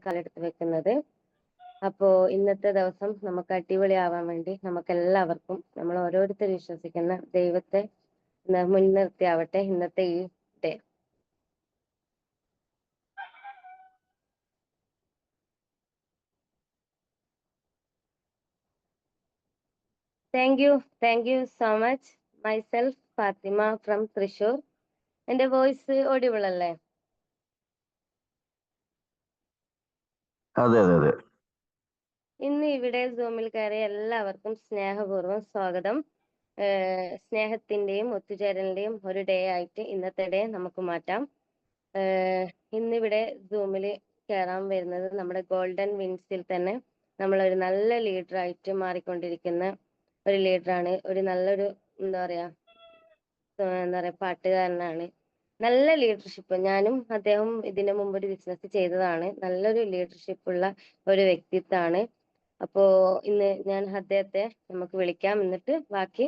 കാലെടുത്ത് വെക്കുന്നത്. അപ്പോൾ ഇന്നത്തെ ദിവസം നമുക്ക് അടിപൊളിയാവാൻ വേണ്ടി നമുക്ക് എല്ലാവർക്കും നമ്മൾ ഓരോരുത്തർ വിശ്വസിക്കുന്ന ദൈവത്തെ മുൻനിർത്തിയാവട്ടെ ഇന്നത്തെ ഈ day. Thank you so much. Myself Fathima from Thrissur. എന്റെ വോയിസ് ഓഡിബിൾ അല്ലേ? അതെ അതെ അതെ. ഇന്ന് ഇവിടെ സൂമിൽ കയറിയ എല്ലാവർക്കും സ്നേഹപൂർവ്വം സ്വാഗതം. സ്നേഹത്തിന്റെയും ഒത്തുചേരലിന്റെയും ഒരു ഡേ ആയിട്ട് ഇന്നത്തെ ഡേ നമുക്ക് മാറ്റാം. ഇന്നിവിടെ സൂമിൽ കയറാൻ വരുന്നത് നമ്മുടെ ഗോൾഡൻ വിൻസിൽ തന്നെ നമ്മളൊരു നല്ല ലീഡറായിട്ട് മാറിക്കൊണ്ടിരിക്കുന്ന ഒരു ലീഡറാണ്. ഒരു നല്ലൊരു എന്താ പറയാ പാട്ടുകാരനാണ്. നല്ല ലീഡർഷിപ്പ്. ഞാനും അദ്ദേഹം ഇതിനു മുമ്പ് ഒരു ബിസിനസ് ചെയ്തതാണ്. നല്ലൊരു ലീഡർഷിപ്പ് ഉള്ള ഒരു വ്യക്തിത്വമാണ്. അപ്പോ ഇന്ന് ഞാൻ അദ്ദേഹത്തെ നമുക്ക് വിളിക്കാം. എന്നിട്ട് ബാക്കി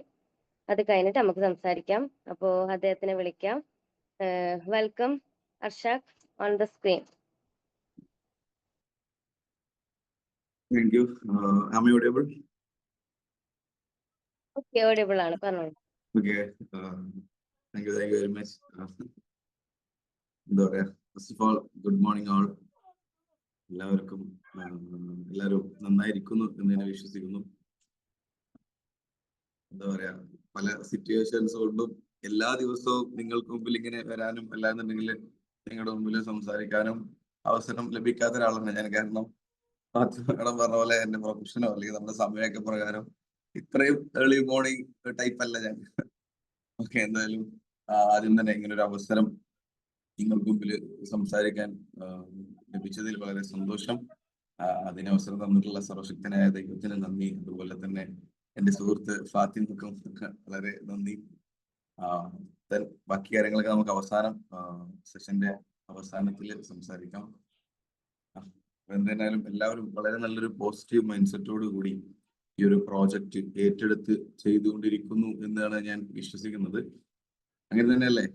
അത് കഴിഞ്ഞിട്ട് നമുക്ക് സംസാരിക്കാം. അപ്പോ അദ്ദേഹത്തിനെ വിളിക്കാം. Welcome Arshaq on the screen. Thank you. Am I audible? Okay, audible ആണ്, പറഞ്ഞോളൂ. Okay. Thank you very much. എന്താ പറയാ, first of all good morning all. എല്ലാവർക്കും എല്ലാവരും നന്നായിരിക്കുന്നു എന്ന് ഞാൻ വിശ്വസിക്കുന്നു. എന്താ പറയാ, പല സിറ്റുവേഷൻസ് കൊണ്ടും എല്ലാ ദിവസവും നിങ്ങൾക്ക് മുമ്പിൽ ഇങ്ങനെ വരാനും അല്ലാന്നുണ്ടെങ്കിൽ നിങ്ങളുടെ മുമ്പിൽ സംസാരിക്കാനും അവസരം ലഭിക്കാത്ത ഒരാളാണ് ഞാൻ. കാരണം മാഡം പറഞ്ഞ പോലെ എന്റെ പ്രൊഫഷനോ അല്ലെങ്കിൽ നമ്മുടെ സമയമൊക്കെ പ്രകാരം ഇത്രയും ഏർലി മോർണിംഗ് ടൈപ്പ് അല്ല ഞാൻ. ഓക്കെ, എന്തായാലും ആദ്യം തന്നെ ഇങ്ങനെ ഒരു അവസരം നിങ്ങൾക്ക് മുമ്പിൽ സംസാരിക്കാൻ ലഭിച്ചതിൽ വളരെ സന്തോഷം. അതിന് അവസരം തന്നിട്ടുള്ള സർവശക്തനായ ദൈവത്തിന് നന്ദി. അതുപോലെ തന്നെ എന്റെ സുഹൃത്ത് ഫാത്തിമക്കും വളരെ നന്ദി. ബാക്കി കാര്യങ്ങളൊക്കെ നമുക്ക് അവസാനം സെഷന്റെ അവസാനത്തിൽ സംസാരിക്കാം. എന്തായാലും എല്ലാവരും വളരെ നല്ലൊരു പോസിറ്റീവ് മൈൻഡ് സെറ്റോട് കൂടി ഈ ഒരു പ്രോജക്റ്റ് ഏറ്റെടുത്ത് ചെയ്തുകൊണ്ടിരിക്കുന്നു എന്നാണ് ഞാൻ വിശ്വസിക്കുന്നത്. അങ്ങനെ തന്നെയല്ലേ?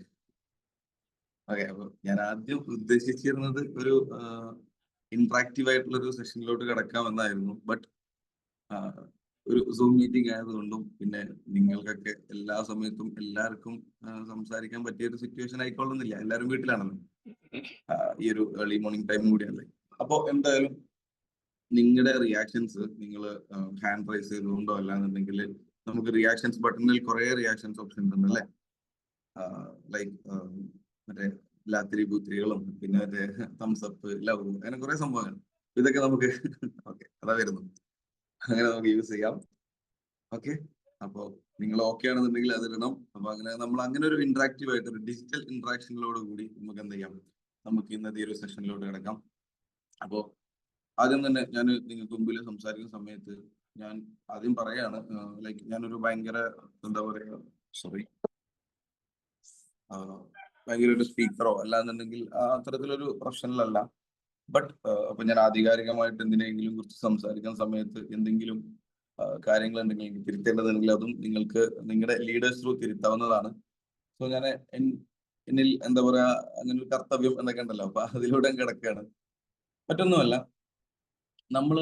ഓക്കെ, അപ്പൊ ഞാൻ ആദ്യം ഉദ്ദേശിച്ചിരുന്നത് ഒരു ഇന്ററാക്റ്റീവ് ആയിട്ടുള്ള ഒരു സെഷനിലോട്ട് കിടക്കാമെന്നായിരുന്നു. ബട്ട് ഒരു സൂം മീറ്റിംഗ് ആയതുകൊണ്ടും പിന്നെ നിങ്ങൾക്കൊക്കെ എല്ലാ സമയത്തും എല്ലാവർക്കും സംസാരിക്കാൻ പറ്റിയ ഒരു സിറ്റുവേഷൻ ആയിക്കൊള്ളുന്നില്ല. എല്ലാവരും വീട്ടിലാണല്ലോ, ഈ ഒരു ഏർലി മോർണിംഗ് ടൈം കൂടിയാണല്ലേ. അപ്പൊ എന്തായാലും നിങ്ങളുടെ റിയാക്ഷൻസ് നിങ്ങൾ ഹാൻഡ് റൈസ് ചെയ്തുകൊണ്ടോ അല്ലാന്നുണ്ടെങ്കിൽ നമുക്ക് റിയാക്ഷൻസ് ബട്ടണിൽ കുറെ റിയാക്ഷൻസ് ഓപ്ഷൻസ് ഉണ്ട് അല്ലേ? ലൈക്ക് മറ്റേ ലാത്തിരി പൂത്തിരികളും പിന്നെ മറ്റേ തംസ് അപ്പ്, ലവ്, അങ്ങനെ കുറെ സംഭവങ്ങൾ. ഇതൊക്കെ നമുക്ക് ഓക്കെ അതാ വരുന്നു, അങ്ങനെ നമുക്ക് യൂസ് ചെയ്യാം. ഓക്കെ, അപ്പോ നിങ്ങൾ ഓക്കെ ആണെന്നുണ്ടെങ്കിൽ അതിലിടണം. അപ്പൊ അങ്ങനെ നമ്മൾ അങ്ങനെ ഒരു ഇന്ററാക്റ്റീവ് ആയിട്ട് ഒരു ഡിജിറ്റൽ ഇന്ററാക്ഷനിലോട് കൂടി നമുക്ക് എന്ത് ചെയ്യാം, നമുക്ക് ഇന്നത്തെ ഒരു സെഷനിലോട്ട് കിടക്കാം. അപ്പോ ആദ്യം തന്നെ ഞാൻ നിങ്ങൾക്ക് മുമ്പിൽ സംസാരിക്കുന്ന സമയത്ത് ഞാൻ ആദ്യം പറയാണ്, ലൈക്ക് ഞാനൊരു ഭയങ്കര എന്താ പറയാ ഭയങ്കര ഒരു സ്പീക്കറോ അല്ലാന്നുണ്ടെങ്കിൽ അത്തരത്തിലൊരു പ്രൊഫഷണലല്ല. ബട്ട് അപ്പൊ ഞാൻ ആധികാരികമായിട്ട് എന്തിനെങ്കിലും കുറിച്ച് സംസാരിക്കുന്ന സമയത്ത് എന്തെങ്കിലും കാര്യങ്ങൾ ഉണ്ടെങ്കിൽ എനിക്ക് തിരുത്തേണ്ടതുണ്ടെങ്കിൽ അതും നിങ്ങൾക്ക് നിങ്ങളുടെ ലീഡേഴ്സ് ത്രൂ തിരുത്താവുന്നതാണ്. സോ ഞാൻ എന്നിൽ എന്താ പറയാ അങ്ങനെ ഒരു കർത്തവ്യം എന്നൊക്കെ ഉണ്ടല്ലോ, അപ്പൊ അതിലൂടെ കിടക്കുകയാണ്. മറ്റൊന്നുമല്ല, നമ്മൾ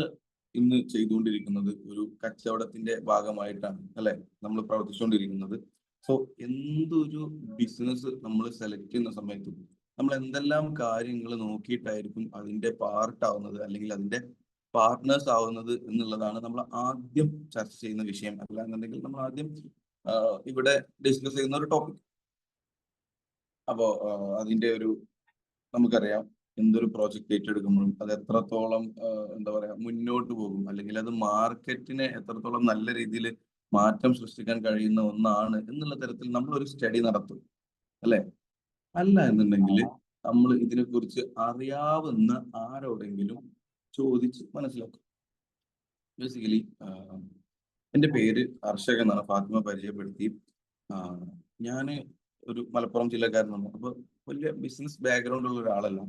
ഇന്ന് ചെയ്തുകൊണ്ടിരിക്കുന്നത് ഒരു കച്ചവടത്തിന്റെ ഭാഗമായിട്ടാണ് അല്ലെ നമ്മൾ പ്രവർത്തിച്ചുകൊണ്ടിരിക്കുന്നത്. സോ എന്തൊരു ബിസിനസ് നമ്മൾ സെലക്ട് ചെയ്യുന്ന സമയത്തും നമ്മൾ എന്തെല്ലാം കാര്യങ്ങൾ നോക്കിയിട്ടായിരിക്കും അതിന്റെ പാർട്ട് ആവുന്നത് അല്ലെങ്കിൽ അതിന്റെ പാർട്ട്നേഴ്സ് ആവുന്നത് എന്നുള്ളതാണ് നമ്മൾ ആദ്യം ചർച്ച ചെയ്യുന്ന വിഷയം. അല്ലാന്നുണ്ടെങ്കിൽ നമ്മൾ ആദ്യം ഇവിടെ ഡിസ്കസ് ചെയ്യുന്ന ഒരു ടോപ്പിക്. അപ്പോ അതിന്റെ ഒരു നമുക്കറിയാം എന്തൊരു പ്രോജക്റ്റ് ഏറ്റെടുക്കുമ്പോഴും അത് എത്രത്തോളം എന്താ പറയാ മുന്നോട്ട് പോകും അല്ലെങ്കിൽ അത് മാർക്കറ്റിനെ എത്രത്തോളം നല്ല രീതിയിൽ മാറ്റം സൃഷ്ടിക്കാൻ കഴിയുന്ന ഒന്നാണ് എന്നുള്ള തരത്തിൽ നമ്മൾ ഒരു സ്റ്റഡി നടത്തും അല്ലെ? അല്ല എന്നുണ്ടെങ്കിൽ നമ്മൾ ഇതിനെക്കുറിച്ച് അറിയാവുന്ന ആരോടെങ്കിലും ചോദിച്ച് മനസ്സിലാക്കും. ബേസിക്കലി എൻ്റെ പേര് അർഷക് എന്നാണ്, ഫാത്തിമ പരിചയപ്പെടുത്തി. ഞാന് ഒരു മലപ്പുറം ജില്ലക്കാരനാണ്. അപ്പൊ വലിയ ബിസിനസ് ബാക്ക്ഗ്രൗണ്ട് ഉള്ള ഒരാളല്ല.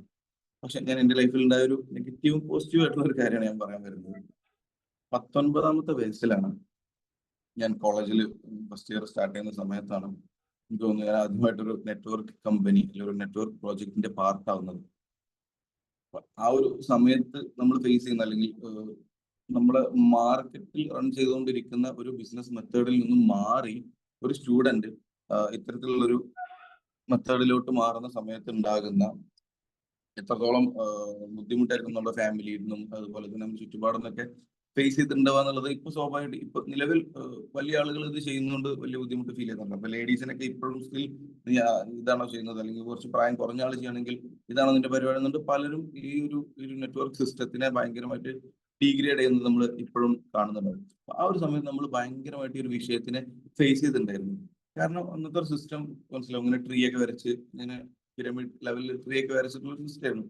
പക്ഷെ ഞാൻ എൻ്റെ ലൈഫിൽ ഉണ്ടായ ഒരു നെഗറ്റീവും പോസിറ്റീവും ആയിട്ടുള്ള ഒരു കാര്യമാണ് ഞാൻ പറയാൻ വരുന്നത്. 19ാമത്തെ വയസ്സിലാണ് ഞാൻ കോളേജിൽ ഫസ്റ്റ് ഇയർ സ്റ്റാർട്ട് ചെയ്യുന്ന സമയത്താണ് എനിക്ക് തോന്നുന്നു ഞാൻ ആദ്യമായിട്ടൊരു നെറ്റ്വർക്ക് കമ്പനി അല്ലെങ്കിൽ ഒരു നെറ്റ്വർക്ക് പ്രോജക്റ്റിന്റെ പാർട്ട് ആവുന്നത്. ആ ഒരു സമയത്ത് നമ്മൾ ഫേസ് ചെയ്യുന്ന അല്ലെങ്കിൽ നമ്മളെ മാർക്കറ്റിൽ റൺ ചെയ്തുകൊണ്ടിരിക്കുന്ന ഒരു ബിസിനസ് മെത്തേഡിൽ നിന്നും മാറി ഒരു സ്റ്റുഡന്റ് ഇത്തരത്തിലുള്ള ഒരു മെത്തേഡിലോട്ട് മാറുന്ന സമയത്ത് ഉണ്ടാകുന്ന എത്രത്തോളം ബുദ്ധിമുട്ടായിരിക്കും നമ്മുടെ ഫാമിലിയിൽ നിന്നും അതുപോലെ തന്നെ നമ്മുടെ ചുറ്റുപാടിൽ നിന്നൊക്കെ ഫേസ് ചെയ്തിട്ടുണ്ടാവുക എന്നുള്ളത് ഇപ്പൊ സ്വാഭാവികമായിട്ട് ഇപ്പൊ നിലവിൽ വലിയ ആളുകൾ ഇത് ചെയ്യുന്നതുകൊണ്ട് വലിയ ബുദ്ധിമുട്ട് ഫീൽ ചെയ്യുന്നുണ്ട്. അപ്പൊ ലേഡീസിനൊക്കെ ഇപ്പോഴും സ്റ്റിൽ ഇതാണോ ചെയ്യുന്നത്, അല്ലെങ്കിൽ കുറച്ച് പ്രായം കുറഞ്ഞ ആൾ ചെയ്യണമെങ്കിൽ ഇതാണോ നിന്റെ പരിപാടി എന്നുണ്ട് പലരും ഈ ഒരു നെറ്റ്വർക്ക് സിസ്റ്റത്തിനെ ഭയങ്കരമായിട്ട് ഡീഗ്രേഡ് ചെയ്യുന്നത് നമ്മൾ ഇപ്പോഴും കാണുന്നുണ്ട്. ആ ഒരു സമയത്ത് നമ്മൾ ഭയങ്കരമായിട്ട് ഈ ഒരു വിഷയത്തിനെ ഫേസ് ചെയ്തിട്ടുണ്ടായിരുന്നു. കാരണം അന്നത്തെ ഒരു സിസ്റ്റം മനസ്സിലാവും, ഇങ്ങനെ ട്രീ ഒക്കെ വരച്ച് ഇങ്ങനെ പിരമിഡ് ലെവലിൽ ട്രീ ഒക്കെ വരച്ചിട്ടുള്ള ഒരു സിസ്റ്റം ആയിരുന്നു.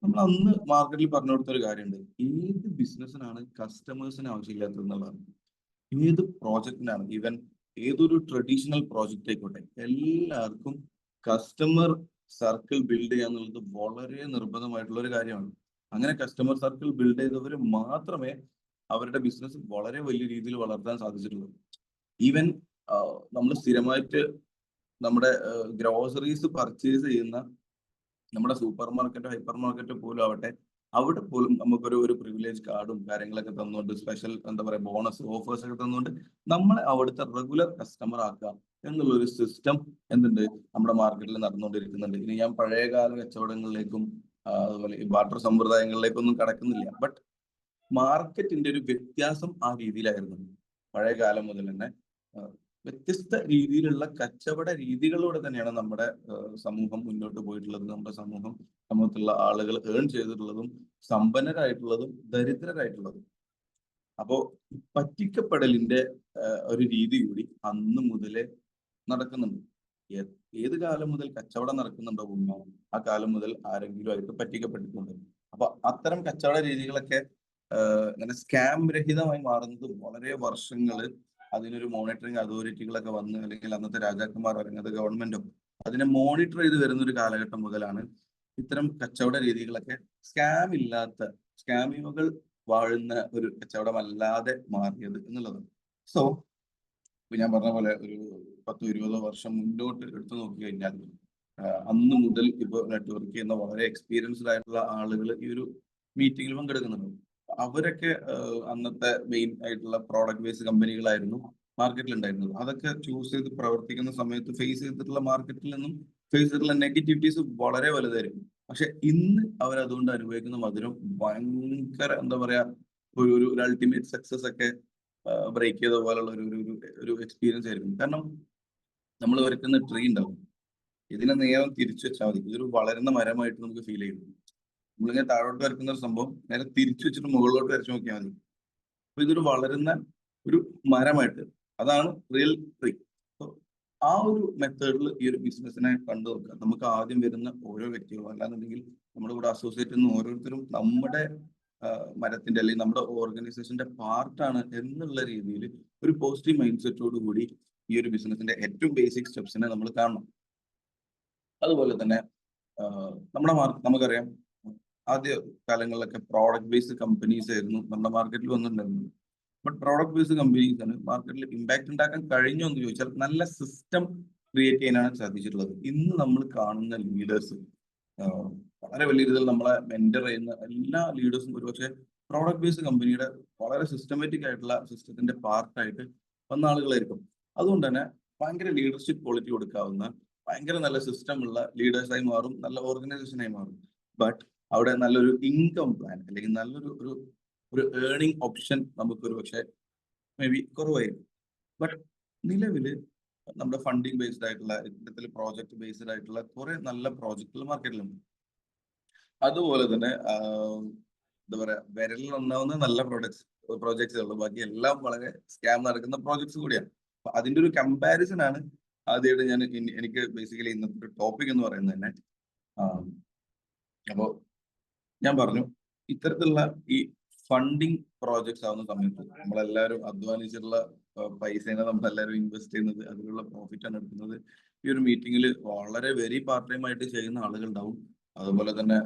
നമ്മൾ അന്ന് മാർക്കറ്റിൽ പറഞ്ഞു കൊടുത്ത ഒരു കാര്യമുണ്ട്, ഏത് ബിസിനസ്സിനാണ് കസ്റ്റമേഴ്സിന് ആവശ്യമില്ലാത്തത് എന്നുള്ളതാണ്. ഏത് പ്രോജക്റ്റിനാണ്, ഈവൻ ഏതൊരു ട്രഡീഷണൽ പ്രോജക്റ്റ് ആയിക്കോട്ടെ, എല്ലാവർക്കും കസ്റ്റമർ സർക്കിൾ ബിൽഡ് ചെയ്യുക എന്നുള്ളത് വളരെ നിർബന്ധമായിട്ടുള്ള ഒരു കാര്യമാണ്. അങ്ങനെ കസ്റ്റമർ സർക്കിൾ ബിൽഡ് ചെയ്തവർ മാത്രമേ അവരുടെ ബിസിനസ് വളരെ വലിയ രീതിയിൽ വളർത്താൻ സാധിച്ചിട്ടുള്ളൂ. ഈവൻ നമ്മൾ സ്ഥിരമായിട്ട് നമ്മുടെ ഗ്രോസറീസ് പർച്ചേസ് ചെയ്യുന്ന നമ്മുടെ സൂപ്പർ മാർക്കറ്റോ ഹൈപ്പർ മാർക്കറ്റോ പോലും ആവട്ടെ, അവിടെ പോലും നമുക്കൊരു പ്രിവിലേജ് കാർഡും കാര്യങ്ങളൊക്കെ തന്നുകൊണ്ട് സ്പെഷ്യൽ എന്താ പറയുക ബോണസ് ഓഫേഴ്സ് ഒക്കെ തന്നുകൊണ്ട് നമ്മളെ അവിടുത്തെ റെഗുലർ കസ്റ്റമർ ആക്കുക എന്നുള്ള ഒരു സിസ്റ്റം എന്തുണ്ട് നമ്മുടെ മാർക്കറ്റിൽ നടന്നുകൊണ്ടിരിക്കുന്നുണ്ട്. ഇനി ഞാൻ പഴയകാല കച്ചവടങ്ങളിലേക്കും അതുപോലെ ഈ ബാർട്ടർ സമ്പ്രദായങ്ങളിലേക്കൊന്നും കടക്കുന്നില്ല. ബട്ട് മാർക്കറ്റിന്റെ ഒരു വ്യത്യാസം ആ രീതിയിലായിരുന്നു. പഴയ കാലം മുതൽ തന്നെ വ്യത്യസ്ത രീതിയിലുള്ള കച്ചവട രീതികളിലൂടെ തന്നെയാണ് നമ്മുടെ സമൂഹം മുന്നോട്ട് പോയിട്ടുള്ളത്. നമ്മുടെ സമൂഹത്തിലുള്ള ആളുകൾ ഏൺ ചെയ്തിട്ടുള്ളതും സമ്പന്നരായിട്ടുള്ളതും ദരിദ്രരായിട്ടുള്ളതും. അപ്പോ പറ്റിക്കപ്പെടലിന്റെ ഒരു രീതി കൂടി അന്ന് മുതലേ നടക്കുന്നുണ്ട്. ഏത് കാലം മുതൽ കച്ചവടം നടക്കുന്നുണ്ടോ ഉണ്ടോ ആ കാലം മുതൽ ആരെങ്കിലും ആയിട്ട് പറ്റിക്കപ്പെട്ടിട്ടുണ്ട്. അപ്പൊ അത്തരം കച്ചവട രീതികളൊക്കെ ഇങ്ങനെ സ്കാം രഹിതമായി മാറുന്നത് വളരെ വർഷങ്ങള് അതിനൊരു മോണിറ്ററിംഗ് അതോറിറ്റികളൊക്കെ വന്ന്, അല്ലെങ്കിൽ അന്നത്തെ രാജാക്കന്മാർ അല്ലെങ്കിൽ ഗവൺമെന്റും അതിനെ മോണിറ്റർ ചെയ്ത് വരുന്ന ഒരു കാലഘട്ടം മുതലാണ് ഇത്തരം കച്ചവട രീതികളൊക്കെ സ്കാമിമുകൾ വാഴുന്ന ഒരു കച്ചവടമല്ലാതെ മാറിയത് എന്നുള്ളത്. സോ ഇപ്പൊ ഞാൻ പറഞ്ഞ പോലെ ഒരു 10-20 വർഷം മുന്നോട്ട് എടുത്തു നോക്കി കഴിഞ്ഞാൽ അന്ന് മുതൽ ഇപ്പൊ നെറ്റ്വർക്ക് ചെയ്യുന്ന വളരെ എക്സ്പീരിയൻസ്ഡ് ആയിട്ടുള്ള ആളുകൾ ഈ ഒരു മീറ്റിംഗിൽ പങ്കെടുക്കുന്നുണ്ട്. അവരൊക്കെ അന്നത്തെ മെയിൻ ആയിട്ടുള്ള പ്രോഡക്റ്റ് ബേസ്ഡ് കമ്പനികളായിരുന്നു മാർക്കറ്റിൽ ഉണ്ടായിരുന്നത്. അതൊക്കെ ചൂസ് ചെയ്ത് പ്രവർത്തിക്കുന്ന സമയത്ത് ഫേസ് ചെയ്തിട്ടുള്ള മാർക്കറ്റിൽ നിന്നും ഫേസ് ചെയ്തിട്ടുള്ള നെഗറ്റിവിറ്റീസ് വളരെ വലുതായിരിക്കും. പക്ഷെ ഇന്ന് അവരതുകൊണ്ട് അനുഭവിക്കുന്ന മധുരം ഭയങ്കര എന്താ പറയാ ഒരു അൾട്ടിമേറ്റ് സക്സസ് ഒക്കെ ബ്രേക്ക് ചെയ്ത പോലുള്ള ഒരു എക്സ്പീരിയൻസ് ആയിരിക്കും. കാരണം നമ്മൾ വരയ്ക്കുന്ന ട്രീ ഉണ്ടാവും, ഇതിനെ നേരം തിരിച്ചു വെച്ചാൽ മതി, ഇതൊരു വളരുന്ന മരമായിട്ട് നമുക്ക് ഫീൽ ചെയ്യും. നമ്മളിങ്ങനെ താഴോട്ട് വരയ്ക്കുന്ന ഒരു സംഭവം നേരെ തിരിച്ചു വെച്ചിട്ട് മുകളിലോട്ട് വരച്ചു നോക്കിയാൽ മതി. അപ്പൊ ഇതൊരു വളരുന്ന ഒരു മരമായിട്ട്, അതാണ് റിയൽ ട്രീ. ആ ഒരു മെത്തേഡിൽ ഈ ഒരു ബിസിനസ്സിനെ കണ്ടു നോക്കുക. നമുക്ക് ആദ്യം വരുന്ന ഓരോ വ്യക്തികളും അല്ലാന്നുണ്ടെങ്കിൽ നമ്മുടെ കൂടെ അസോസിയേറ്റ് ചെയ്യുന്ന ഓരോരുത്തരും നമ്മുടെ മരത്തിന്റെ അല്ലെങ്കിൽ നമ്മുടെ ഓർഗനൈസേഷന്റെ പാർട്ടാണ് എന്നുള്ള രീതിയിൽ ഒരു പോസിറ്റീവ് മൈൻഡ് സെറ്റോട് കൂടി ഈ ഒരു ബിസിനസിന്റെ ഏറ്റവും ബേസിക് സ്റ്റെപ്സിനെ നമ്മൾ കാണണം. അതുപോലെ തന്നെ നമുക്കറിയാം ആദ്യ കാലങ്ങളിലൊക്കെ പ്രോഡക്റ്റ് ബേസ്ഡ് കമ്പനീസ് ആയിരുന്നു നമ്മുടെ മാർക്കറ്റിൽ വന്നിട്ടുണ്ടായിരുന്നത്. ബട്ട് പ്രോഡക്റ്റ് ബേസ്ഡ് കമ്പനീസിന് മാർക്കറ്റിൽ ഇമ്പാക്ട് ഉണ്ടാക്കാൻ കഴിഞ്ഞോ എന്ന് ചോദിച്ചാൽ നല്ല സിസ്റ്റം ക്രിയേറ്റ് ചെയ്യാനാണ് സാധിച്ചിട്ടുള്ളത്. ഇന്ന് നമ്മൾ കാണുന്ന ലീഡേഴ്സ് വളരെ വലിയ രീതിയിൽ നമ്മളെ മെന്റർ ചെയ്യുന്ന എല്ലാ ലീഡേഴ്സും ഒരുപക്ഷെ പ്രോഡക്റ്റ് ബേസ്ഡ് കമ്പനിയുടെ വളരെ സിസ്റ്റമാറ്റിക് ആയിട്ടുള്ള സിസ്റ്റത്തിന്റെ പാർട്ടായിട്ട് വന്ന ആളുകളായിരിക്കും. അതുകൊണ്ട് തന്നെ ഭയങ്കര ലീഡർഷിപ്പ് ക്വാളിറ്റി കൊടുക്കാവുന്ന ഭയങ്കര നല്ല സിസ്റ്റം ഉള്ള ലീഡേഴ്സായി മാറും, നല്ല ഓർഗനൈസേഷനായി മാറും. ബട്ട് അവിടെ നല്ലൊരു ഇൻകം പ്ലാൻ അല്ലെങ്കിൽ നല്ലൊരു ഒരു ഏർണിംഗ് ഓപ്ഷൻ നമുക്കൊരു പക്ഷേ മേ ബി കുറവായിരിക്കും. ബട്ട് നിലവിൽ നമ്മുടെ ഫണ്ടിങ് ബേസ്ഡ് ആയിട്ടുള്ള ഇത്തരത്തിൽ പ്രോജക്ട് ബേസ്ഡ് ആയിട്ടുള്ള കുറെ നല്ല പ്രോജക്റ്റുകൾ മാർക്കറ്റിലുണ്ട്. അതുപോലെ തന്നെ എന്താ പറയാ വിരലിൽ ഒന്നാവുന്ന നല്ല പ്രോജക്ട്സ് ഉള്ളു, ബാക്കി എല്ലാം വളരെ സ്കാം നടക്കുന്ന പ്രോജക്ട്സ് കൂടിയാണ്. അപ്പൊ അതിന്റെ ഒരു കമ്പാരിസൺ ആണ് ആദ്യമായിട്ട് എനിക്ക് ബേസിക്കലി ഇന്നത്തെ ടോപ്പിക് എന്ന് പറയുന്നത് തന്നെ. അപ്പോ ഞാൻ പറഞ്ഞു ഇത്തരത്തിലുള്ള ഈ ഫണ്ടിങ് പ്രോജക്ട്സ് ആവുന്ന സമയത്ത് നമ്മളെല്ലാവരും അധ്വാനിച്ചിട്ടുള്ള പൈസേനെ നമ്മളെല്ലാവരും ഇൻവെസ്റ്റ് ചെയ്യുന്നത്, അതിലുള്ള പ്രോഫിറ്റ് ആണ് എടുക്കുന്നത്. ഈ ഒരു മീറ്റിംഗിൽ വളരെ വെരി പാർട്ട് ടൈം ആയിട്ട് ചെയ്യുന്ന ആളുകളുണ്ടാവും, അതുപോലെ തന്നെ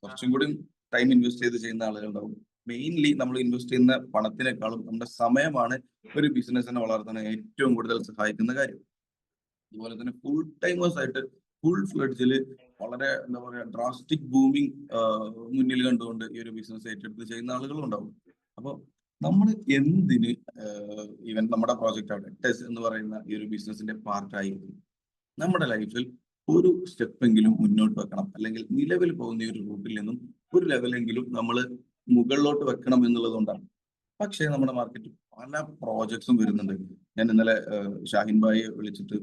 കുറച്ചും കൂടി ടൈം ഇൻവെസ്റ്റ് ചെയ്ത് ചെയ്യുന്ന ആളുകളുണ്ടാവും. മെയിൻലി നമ്മൾ ഇൻവെസ്റ്റ് ചെയ്യുന്ന പണത്തിനേക്കാളും നമ്മുടെ സമയമാണ് ഒരു ബിസിനസ്സിനെ വളർത്താൻ ഏറ്റവും കൂടുതൽ സഹായിക്കുന്ന കാര്യം. അതുപോലെ തന്നെ ഫുൾ ടൈമേഴ്സ് ആയിട്ട് ഫുൾ ഫ്ലഡ്ജില് വളരെ എന്താ പറയാ ഡ്രാസ്റ്റിക് ബൂമിങ് മുന്നിൽ കണ്ടുകൊണ്ട് ഈ ഒരു ബിസിനസ് ഏറ്റെടുത്ത് ചെയ്യുന്ന ആളുകളും ഉണ്ടാവും. അപ്പോൾ നമ്മൾ എന്തിന് ഈവൻ നമ്മുടെ പ്രോജക്റ്റ് ആവട്ടെ, ടെസ് എന്ന് പറയുന്ന ഈ ഒരു ബിസിനസിന്റെ പാർട്ടായിരിക്കും നമ്മുടെ ലൈഫിൽ ഒരു സ്റ്റെപ്പെങ്കിലും മുന്നോട്ട് വെക്കണം, അല്ലെങ്കിൽ നിലവിൽ പോകുന്ന ഈ ഒരു റൂട്ടിൽ നിന്നും ഒരു ലെവലെങ്കിലും നമ്മൾ മുകളിലോട്ട് വെക്കണം എന്നുള്ളത് കൊണ്ടാണ്. പക്ഷേ നമ്മുടെ മാർക്കറ്റിൽ പല പ്രോജക്ട്സും വരുന്നുണ്ട്. ഞാൻ ഇന്നലെ ഷാഹിൻ ഭായിയെ വിളിച്ചിട്ട്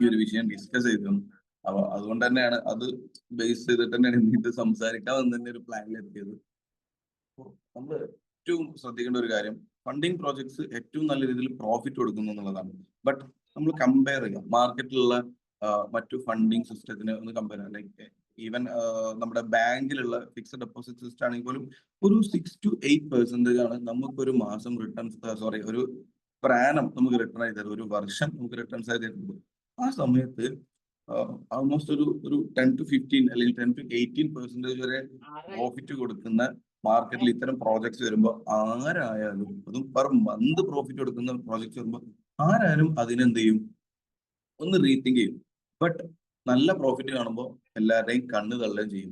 ഈ ഒരു വിഷയം ഡിസ്കസ് ചെയ്തിരുന്നു. അപ്പൊ അതുകൊണ്ട് തന്നെയാണ് അത് ബേസ് ചെയ്തിട്ട് തന്നെയാണ് ഇന്ന് ഇത് സംസാരിക്കാമെന്ന് തന്നെ ഒരു പ്ലാനിലെത്തിയത്. നമ്മൾ ഏറ്റവും ശ്രദ്ധിക്കേണ്ട ഒരു കാര്യം, ഫണ്ടിങ് പ്രോജക്ട്സ് ഏറ്റവും നല്ല രീതിയിൽ പ്രോഫിറ്റ് കൊടുക്കുന്നു എന്നുള്ളതാണ്. ബട്ട് നമ്മൾ കമ്പയർ ചെയ്യാം മാർക്കറ്റിലുള്ള മറ്റു ഫണ്ടിങ് സിസ്റ്റത്തിന് ഒന്ന് കമ്പയർ ചെയ്യാം. ലൈക്ക് ഈവൻ നമ്മുടെ ബാങ്കിലുള്ള ഫിക്സഡ് ഡെപ്പോസിറ്റ് സിസ്റ്റം ആണെങ്കിൽ പോലും ഒരു 6 to 8% ആണ് നമുക്കൊരു മാസം റിട്ടേൺസ്, ഒരു പ്രാനം നമുക്ക് റിട്ടേൺ ആയി തരും, ഒരു വർഷം നമുക്ക് റിട്ടേൺസ് ആയി തരുന്നത്. ആ സമയത്ത് ആൾമോസ്റ്റ് ഒരു 10 to 15 അല്ലെങ്കിൽ 10 to 18% വരെ പ്രോഫിറ്റ് കൊടുക്കുന്ന മാർക്കറ്റിൽ ഇത്തരം പ്രോജക്ട്സ് വരുമ്പോൾ ആരായാലും, അതും പെർ മന്ത് പ്രോഫിറ്റ് കൊടുക്കുന്ന പ്രോജക്ട്സ് വരുമ്പോൾ ആരായാലും അതിനെന്ത് ചെയ്യും, ഒന്ന് റീതിങ്ക് ചെയ്യും. ബട്ട് നല്ല പ്രോഫിറ്റ് കാണുമ്പോൾ എല്ലാവരുടെയും കണ്ണ് തള്ളുകയും ചെയ്യും.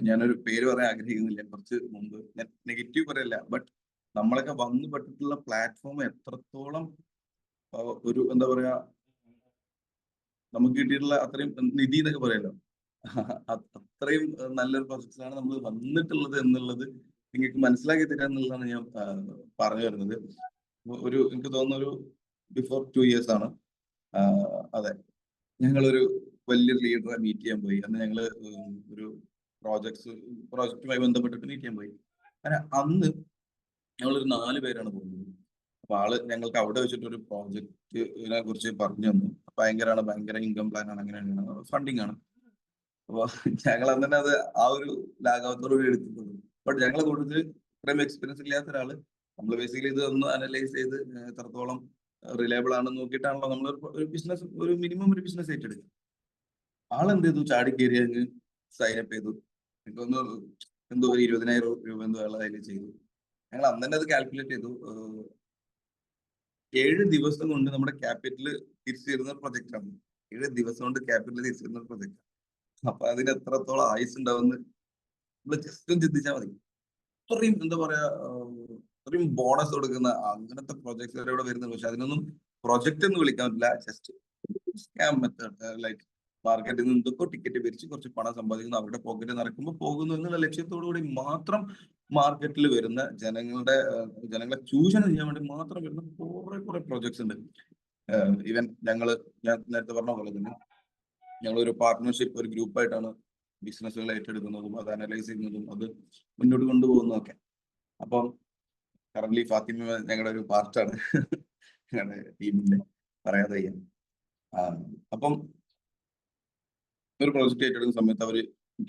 ഞാനൊരു പേര് പറയാൻ ആഗ്രഹിക്കുന്നില്ല, കുറച്ച് മുമ്പ് ഞാൻ നെഗറ്റീവ് പറയല്ല, ബട്ട് നമ്മളൊക്കെ വന്നു പെട്ടിട്ടുള്ള പ്ലാറ്റ്ഫോം എത്രത്തോളം ഒരു എന്താ പറയാ നമുക്ക് കിട്ടിയിട്ടുള്ള അത്രയും നിധി എന്നൊക്കെ പറയല്ലോ, അത്രയും നല്ലൊരു പ്രോജക്ട്സിലാണ് നമ്മൾ വന്നിട്ടുള്ളത് എന്നുള്ളത് നിങ്ങൾക്ക് മനസ്സിലാക്കി തരാ എന്നുള്ളതാണ് ഞാൻ പറഞ്ഞു വരുന്നത്. എനിക്ക് തോന്നുന്ന ഒരു ബിഫോർ 2 years ആണ്. അതെ, ഞങ്ങളൊരു വലിയൊരു ലീഡറെ മീറ്റ് ചെയ്യാൻ പോയി. അന്ന് ഞങ്ങള് ഒരു പ്രോജക്റ്റുമായി ബന്ധപ്പെട്ടിട്ട് മീറ്റ് ചെയ്യാൻ പോയി. അങ്ങനെ അന്ന് ഞങ്ങളൊരു 4 പേരാണ് പോകുന്നത്. അപ്പൊ ആള് ഞങ്ങൾക്ക് അവിടെ വെച്ചിട്ട് ഒരു പ്രോജക്റ്റിനെ കുറിച്ച് പറഞ്ഞു തന്നു. ഭയങ്കര ഇൻകം പ്ലാൻ ആണ്, അങ്ങനെയാണ്, ഫണ്ടിങ് ആണ്. അപ്പൊ ഞങ്ങൾ അന്ന് തന്നെ അത് ആ ഒരു ലാഘവത്തോടുകൂടി എടുത്തിട്ടുണ്ട്. ബട്ട് ഞങ്ങളെ കൂടുതൽ ഇത്രയും എക്സ്പീരിയൻസ് ഇല്ലാത്ത ഒരാള്, നമ്മൾ ബേസിക്കലി ഇത് ഒന്ന് അനലൈസ് ചെയ്ത് എത്രത്തോളം റിലയബിൾ ആണെന്ന് നോക്കിയിട്ടാണല്ലോ നമ്മൾ ഒരു ബിസിനസ്, ഒരു മിനിമം ഒരു ബിസിനസ് ഏറ്റെടുക്കുക. ആളെന്ത് ചെയ്തു, ചാടി കയറി അങ്ങ് സൈനപ്പ് ചെയ്തു. എനിക്കൊന്ന് എന്തോ ഒരു 20,000 രൂപ എന്തോ അയാൾ അതിൽ ചെയ്തു. ഞങ്ങൾ അന്ന് തന്നെ അത് കാൽക്കുലേറ്റ് ചെയ്തു. 7 ദിവസം കൊണ്ട് നമ്മുടെ ക്യാപിറ്റൽ തിരിച്ചു തരുന്ന പ്രൊജക്റ്റ് ആണ്. 7 ദിവസം കൊണ്ട് ക്യാപിറ്റൽ തിരിച്ചു തരുന്ന പ്രൊജക്റ്റ്. അപ്പൊ അതിന് എത്രത്തോളം ആയുസ് ഉണ്ടാവുമെന്ന് നമ്മൾ ജസ്റ്റ് ഒന്ന് ചിന്തിച്ചാൽ മതി. അത്രയും എന്താ പറയാ, അത്രയും ബോണസ് കൊടുക്കുന്ന അങ്ങനത്തെ പ്രൊജക്ട്സ് വരെ ഇവിടെ വരുന്നുണ്ട്. പക്ഷെ അതിനൊന്നും പ്രൊജക്ട് എന്ന് വിളിക്കാൻ പറ്റില്ല, ജസ്റ്റ് സ്കാം മെത്തേഡ്. ലൈക്ക് മാർക്കറ്റിൽ നിന്ന് എന്തൊക്കെ ടിക്കറ്റ് പിരിച്ച് കുറച്ച് പണം സമ്പാദിക്കുന്നു, അവരുടെ പോക്കറ്റ് നിറയ്ക്കുമ്പോൾ പോകുന്നു എന്നുള്ള ലക്ഷ്യത്തോടു കൂടി മാത്രം മാർക്കറ്റിൽ വരുന്ന ജനങ്ങളെ ചൂഷണം ചെയ്യാൻ വേണ്ടി മാത്രം വരുന്ന കുറെ പ്രോജക്ട്സ് ഉണ്ട്. ഈവൻ ഞാൻ നേരത്തെ പറഞ്ഞ പോലെ തന്നെ ഞങ്ങളൊരു പാർട്ട്ണർഷിപ്പ്, ഒരു ഗ്രൂപ്പായിട്ടാണ് ബിസിനസ്സുകൾ ഏറ്റെടുക്കുന്നതും അത് അനലൈസ് ചെയ്യുന്നതും അത് മുന്നോട്ട് കൊണ്ടുപോകുന്നതൊക്കെ. അപ്പം കറന്റ് ഫാത്തിമ ഞങ്ങളുടെ ഒരു പാർട്ടാണ് ഞങ്ങളുടെ ടീമിന്റെ, പറയാതെ വയ്യ. അപ്പം ഒരു പ്രോജക്റ്റ് ഏറ്റെടുക്കുന്ന സമയത്ത് അവർ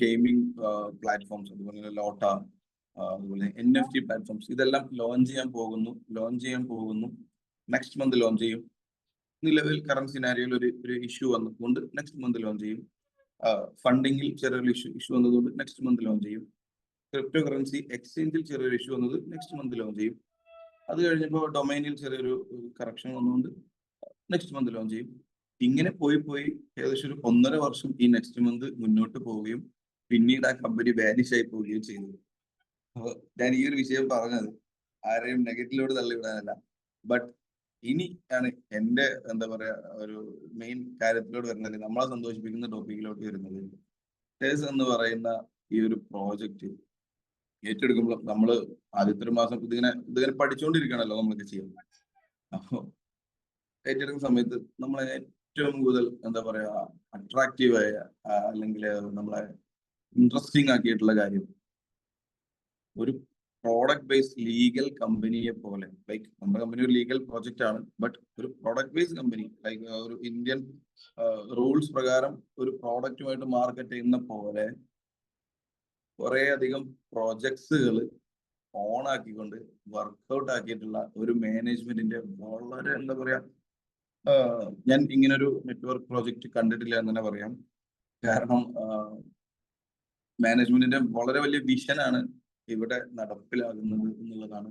ഗെയിമിംഗ് പ്ലാറ്റ്ഫോംസ്, അതുപോലെ ലോട്ട, അതുപോലെ NFT പ്ലാറ്റ്ഫോംസ്, ഇതെല്ലാം ലോഞ്ച് ചെയ്യാൻ പോകുന്നു. നെക്സ്റ്റ് മന്ത് ലോഞ്ച് ചെയ്യും. നിലവിൽ കറന്റ് സിനാരിയോയിൽ ഒരു ഇഷ്യൂ വന്നതുകൊണ്ട് നെക്സ്റ്റ് മന്ത് ലോഞ്ച് ചെയ്യും. ഫണ്ടിങ്ങിൽ ചെറിയൊരു ഇഷ്യൂ വന്നതുകൊണ്ട് നെക്സ്റ്റ് മന്ത് ലോഞ്ച് ചെയ്യും. ക്രിപ്റ്റോ കറൻസി എക്സ്ചേഞ്ചിൽ ചെറിയൊരു ഇഷ്യൂ വന്നത് നെക്സ്റ്റ് മന്ത് ലോഞ്ച് ചെയ്യും. അത് കഴിഞ്ഞപ്പോൾ ഡൊമൈനിൽ ചെറിയൊരു കറക്ഷൻ വന്നുകൊണ്ട് നെക്സ്റ്റ് മന്ത് ലോഞ്ച് ചെയ്യും. ഇങ്ങനെ പോയി ഏകദേശം ഒരു 1.5 വർഷം ഈ നെക്സ്റ്റ് മന്ത് മുന്നോട്ട് പോവുകയും പിന്നീട് ആ കമ്പനി വാനിഷ് ആയി പോവുകയും ചെയ്തു. അപ്പോൾ ഞാൻ ഈ ഒരു വിഷയം പറഞ്ഞത് ആരെയും നെഗറ്റീവിലോട് തള്ളിവിടാനല്ല, ബട്ട് ഇനി ആണ് എന്റെ എന്താ പറയാ ഒരു മെയിൻ കാര്യത്തിലോട്ട് വരുന്നത്, നമ്മളെ സന്തോഷിപ്പിക്കുന്ന ടോപ്പിക്കിലോട്ട് വരുന്നത്. ടെസ് എന്ന് പറയുന്ന ഈ ഒരു പ്രോജക്റ്റ് ഏറ്റെടുക്കുമ്പോൾ നമ്മൾ ആദ്യത്തെ ഒരു മാസം ഇതിങ്ങനെ പഠിച്ചുകൊണ്ടിരിക്കണല്ലോ നമ്മളൊക്കെ ചെയ്യാം. അപ്പോൾ ഏറ്റെടുക്കുന്ന സമയത്ത് നമ്മളെ ഏറ്റവും കൂടുതൽ എന്താ പറയാ അട്രാക്റ്റീവായ അല്ലെങ്കിൽ നമ്മളെ ഇൻട്രസ്റ്റിംഗ് ആക്കിയിട്ടുള്ള കാര്യം, ഒരു പ്രോഡക്റ്റ് ബേസ്ഡ് ലീഗൽ കമ്പനിയെ പോലെ, ലൈക്ക് നമ്മുടെ കമ്പനി ഒരു ലീഗൽ പ്രോജക്റ്റ് ആണ്, ബട്ട് ഒരു പ്രോഡക്റ്റ് ബേസ്ഡ് കമ്പനി, ലൈക്ക് ഒരു ഇന്ത്യൻ റൂൾസ് പ്രകാരം ഒരു പ്രോഡക്റ്റുമായിട്ട് മാർക്കറ്റ് ചെയ്യുന്ന പോലെ കുറെ അധികം പ്രോജക്ട്സുകൾ ഓൺ ആക്കിക്കൊണ്ട് വർക്ക്ഔട്ട് ആക്കിയിട്ടുള്ള ഒരു മാനേജ്മെന്റിന്റെ വളരെ എന്താ പറയാ, ഞാൻ ഇങ്ങനൊരു നെറ്റ്വർക്ക് പ്രോജക്റ്റ് കണ്ടിട്ടില്ല എന്ന് തന്നെ പറയാം. കാരണം മാനേജ്മെന്റിന്റെ വളരെ വലിയ വിഷനാണ് ഇവിടെ നടപ്പിലാകുന്നത് എന്നുള്ളതാണ്